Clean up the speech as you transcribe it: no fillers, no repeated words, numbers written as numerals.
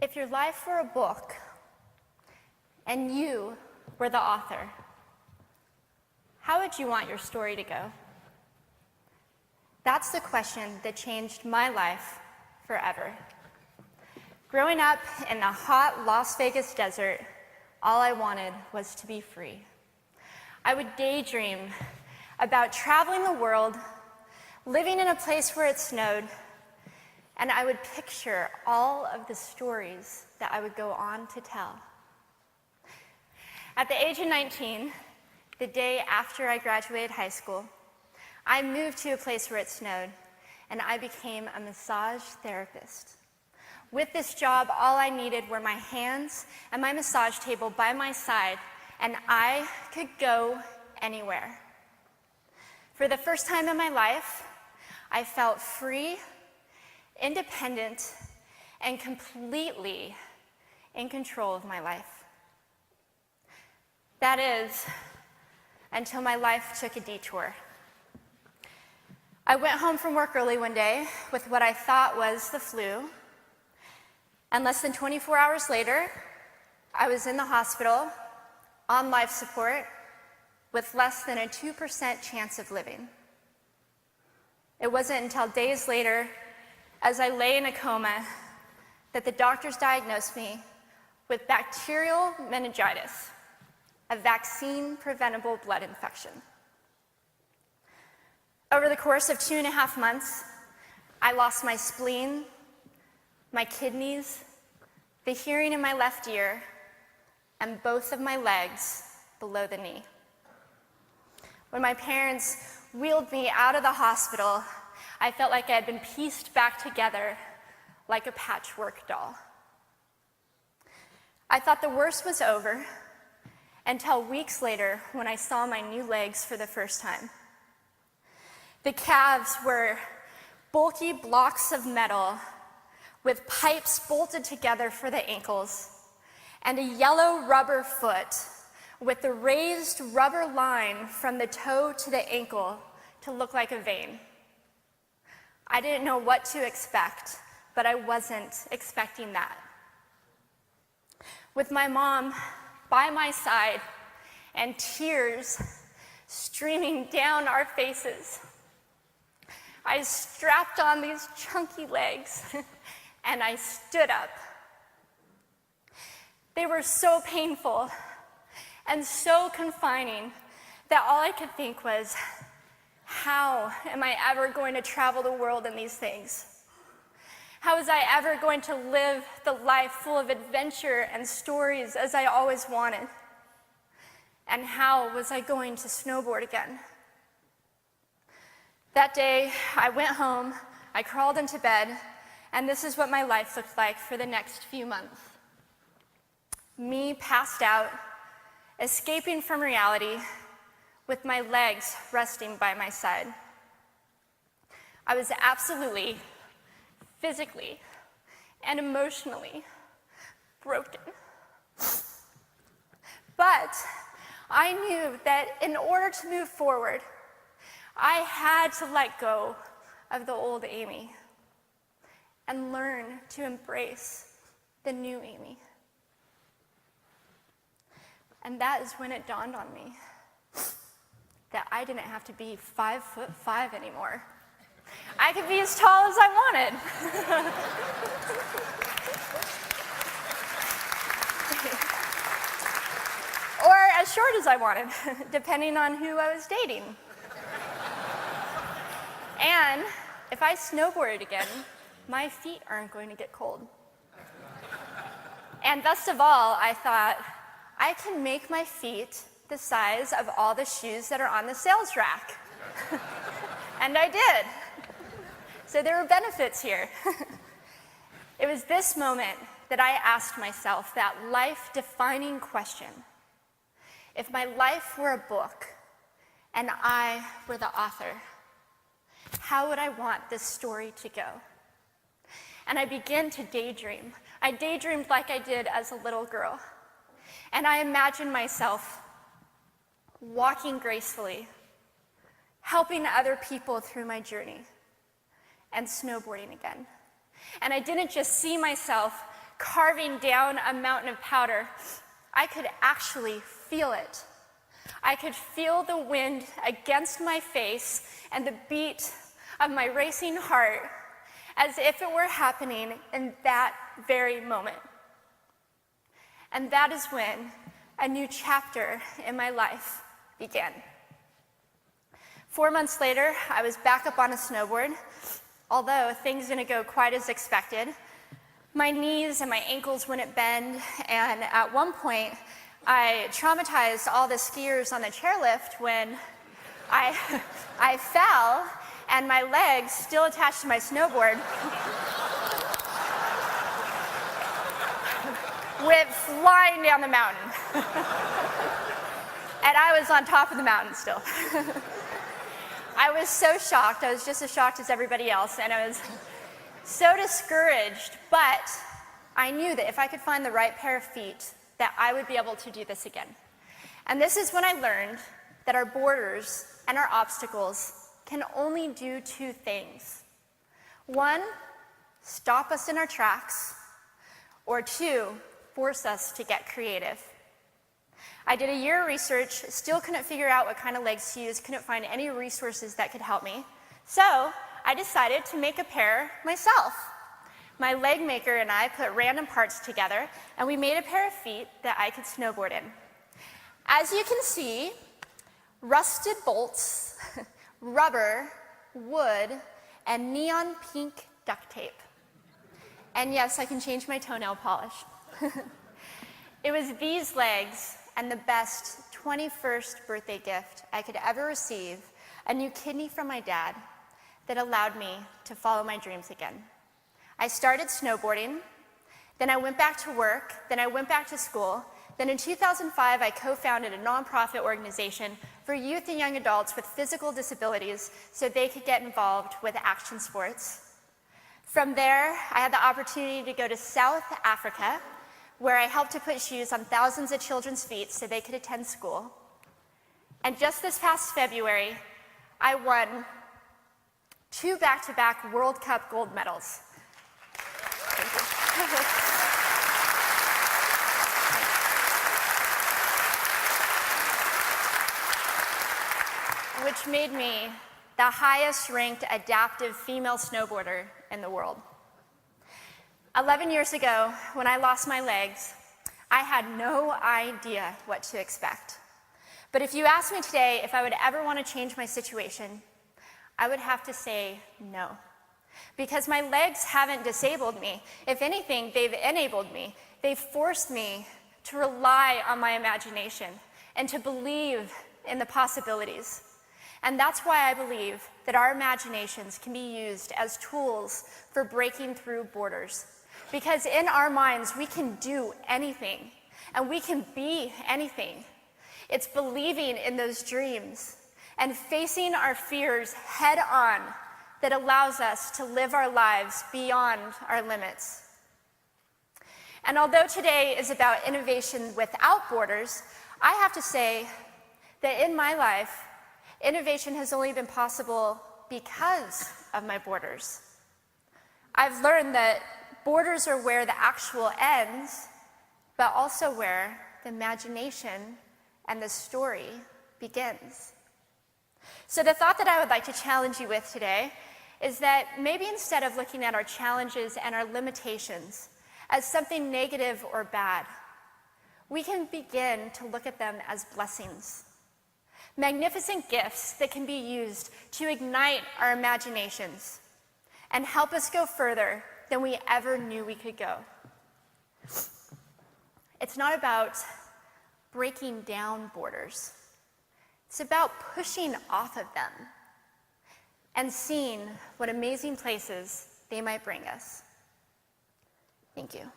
If your life were a book and you were the author, how would you want your story to go? That's the question that changed my life forever. Growing up in the hot Las Vegas desert, all I wanted was to be free. I would daydream about traveling the world, living in a place where it snowed, and I would picture all of the stories that I would go on to tell. At the age of 19, the day after I graduated high school, I moved to a place where it snowed, and I became a massage therapist. With this job, all I needed were my hands and my massage table by my side, and I could go anywhere. For the first time in my life, I felt free, independent, and completely in control of my life. That is, until my life took a detour. I went home from work early one day with what I thought was the flu, and less than 24 hours later, I was in the hospital on life support with less than a 2% chance of living. It wasn't until days later, as I lay in a coma, that the doctors diagnosed me with bacterial meningitis, a vaccine-preventable blood infection. Over the course of 2.5 months, I lost my spleen, my kidneys, the hearing in my left ear, and both of my legs below the knee. When my parents wheeled me out of the hospital, I felt like I had been pieced back together like a patchwork doll. I thought the worst was over until weeks later when I saw my new legs for the first time. The calves were bulky blocks of metal with pipes bolted together for the ankles, and a yellow rubber foot with the raised rubber line from the toe to the ankle to look like a vein. I didn't know what to expect, but I wasn't expecting that. With my mom by my side and tears streaming down our faces, I strapped on these chunky legs and I stood up. They were so painful and so confining that all I could think was, how am I ever going to travel the world in these things? How was I ever going to live the life full of adventure and stories as I always wanted? And how was I going to snowboard again? That day, I went home, I crawled into bed, and this is what my life looked like for the next few months. Me passed out, escaping from reality, with my legs resting by my side. I was absolutely, physically, and emotionally broken. But I knew that in order to move forward, I had to let go of the old Amy and learn to embrace the new Amy. And that is when it dawned on me that I didn't have to be 5'5" anymore. I could be as tall as I wanted. Or as short as I wanted, depending on who I was dating. And if I snowboarded again, my feet aren't going to get cold. And best of all, I thought, I can make my feet the size of all the shoes that are on the sales rack. And I did. So there were benefits here. It was this moment that I asked myself that life-defining question. If my life were a book and I were the author, how would I want this story to go? And I began to daydream. I daydreamed like I did as a little girl. And I imagined myself walking gracefully, helping other people through my journey, and snowboarding again. And I didn't just see myself carving down a mountain of powder, I could actually feel it. I could feel the wind against my face and the beat of my racing heart as if it were happening in that very moment. And that is when a new chapter in my life began. 4 months later, I was back up on a snowboard, although things didn't go quite as expected. My knees and my ankles wouldn't bend, and at one point, I traumatized all the skiers on the chairlift when I fell, and my legs, still attached to my snowboard, went flying down the mountain. And I was on top of the mountain still. I was so shocked. I was just as shocked as everybody else, and I was so discouraged, but I knew that if I could find the right pair of feet, that I would be able to do this again. And this is when I learned that our borders and our obstacles can only do two things. One, stop us in our tracks, or two, force us to get creative. I did a year of research, still couldn't figure out what kind of legs to use, couldn't find any resources that could help me. So I decided to make a pair myself. My leg maker and I put random parts together, and we made a pair of feet that I could snowboard in. As you can see, rusted bolts, rubber, wood, and neon pink duct tape. And yes, I can change my toenail polish. It was these legs and the best 21st birthday gift I could ever receive, a new kidney from my dad, that allowed me to follow my dreams again. I started snowboarding, then I went back to work, then I went back to school. Then in 2005, I co-founded a nonprofit organization for youth and young adults with physical disabilities so they could get involved with action sports. From there, I had the opportunity to go to South Africa, where I helped to put shoes on thousands of children's feet so they could attend school. And just this past February, I won 2 back-to-back World Cup gold medals. Thank you. Which made me the highest ranked adaptive female snowboarder in the world. 11 years ago, when I lost my legs, I had no idea what to expect. But if you asked me today if I would ever want to change my situation, I would have to say no. Because my legs haven't disabled me. If anything, they've enabled me. They've forced me to rely on my imagination and to believe in the possibilities. And that's why I believe that our imaginations can be used as tools for breaking through borders. Because in our minds, we can do anything, and we can be anything. It's believing in those dreams and facing our fears head on that allows us to live our lives beyond our limits. And although today is about innovation without borders, I have to say that in my life, innovation has only been possible because of my borders. I've learned that borders are where the actual ends, but also where the imagination and the story begins. So the thought that I would like to challenge you with today is that maybe instead of looking at our challenges and our limitations as something negative or bad, we can begin to look at them as blessings. Magnificent gifts that can be used to ignite our imaginations and help us go further than we ever knew we could go. It's not about breaking down borders. It's about pushing off of them and seeing what amazing places they might bring us. Thank you.